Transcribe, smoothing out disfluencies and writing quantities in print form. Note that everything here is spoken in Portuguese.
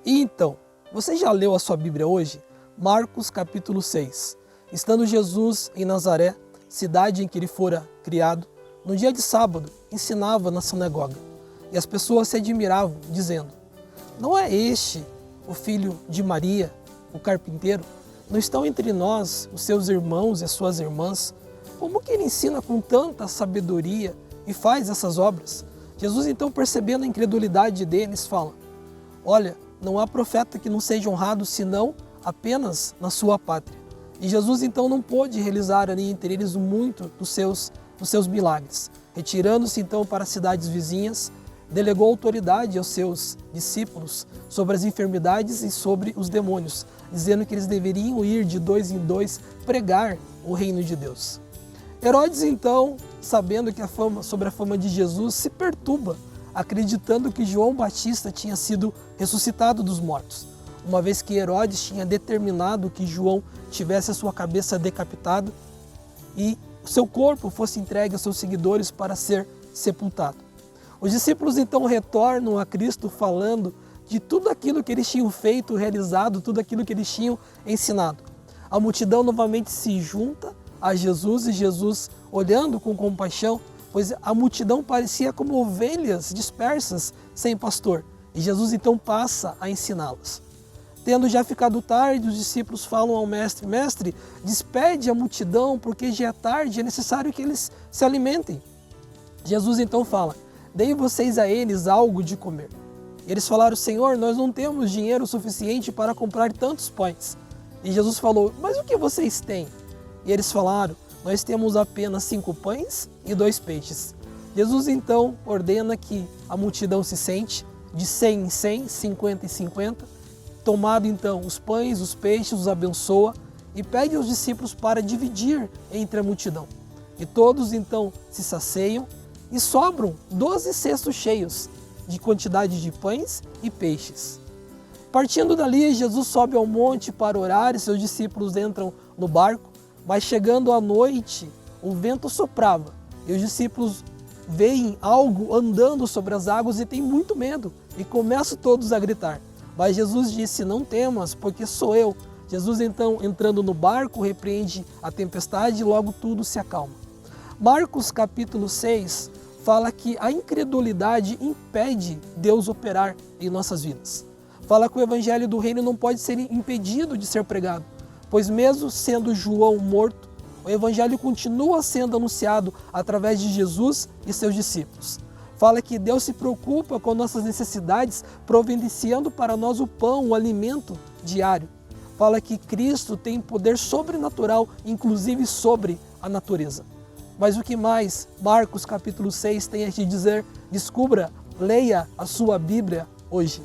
E então, você já leu a sua Bíblia hoje? Marcos capítulo 6. Estando Jesus em Nazaré, cidade em que ele fora criado, no dia de sábado, ensinava na sinagoga. E as pessoas se admiravam, dizendo: não é este o filho de Maria, o carpinteiro? Não estão entre nós os seus irmãos e as suas irmãs? Como que ele ensina com tanta sabedoria e faz essas obras? Jesus, então, percebendo a incredulidade deles, fala: olha, não há profeta que não seja honrado senão apenas na sua pátria. E Jesus, então, não pôde realizar ali entre eles muito dos seus milagres. Retirando-se, então, para cidades vizinhas, delegou autoridade aos seus discípulos sobre as enfermidades e sobre os demônios, dizendo que eles deveriam ir de dois em dois pregar o reino de Deus. Herodes, então, sabendo que sobre a fama de Jesus, se perturba, acreditando que João Batista tinha sido ressuscitado dos mortos, uma vez que Herodes tinha determinado que João tivesse a sua cabeça decapitada e o seu corpo fosse entregue aos seus seguidores para ser sepultado. Os discípulos então retornam a Cristo falando de tudo aquilo que eles tinham feito, realizado, tudo aquilo que eles tinham ensinado. A multidão novamente se junta a Jesus e Jesus, olhando com compaixão, pois a multidão parecia como ovelhas dispersas sem pastor. E Jesus então passa a ensiná-las. Tendo já ficado tarde, os discípulos falam ao mestre: mestre, despede a multidão, porque já é tarde, é necessário que eles se alimentem. Jesus então fala: dei vocês a eles algo de comer. Eles falaram: Senhor, nós não temos dinheiro suficiente para comprar tantos pães. E Jesus falou: mas o que vocês têm? E eles falaram: nós temos apenas 5 pães e 2 peixes. Jesus então ordena que a multidão se sente, de 100 em 100, 50 em 50. Tomado então os pães, os peixes, os abençoa e pede aos discípulos para dividir entre a multidão. E todos então se saciam e sobram 12 cestos cheios de quantidade de pães e peixes. Partindo dali, Jesus sobe ao monte para orar e seus discípulos entram no barco, mas chegando à noite, o vento soprava e os discípulos veem algo andando sobre as águas e têm muito medo e começam todos a gritar. Mas Jesus disse: não temas, porque sou eu. Jesus então, entrando no barco, repreende a tempestade e logo tudo se acalma. Marcos capítulo 6 fala que a incredulidade impede Deus operar em nossas vidas. Fala que o evangelho do reino não pode ser impedido de ser pregado, pois mesmo sendo João morto, o evangelho continua sendo anunciado através de Jesus e seus discípulos. Fala que Deus se preocupa com nossas necessidades, providenciando para nós o pão, o alimento diário. Fala que Cristo tem poder sobrenatural, inclusive sobre a natureza. Mas o que mais Marcos capítulo 6 tem a te dizer? Descubra, leia a sua Bíblia hoje.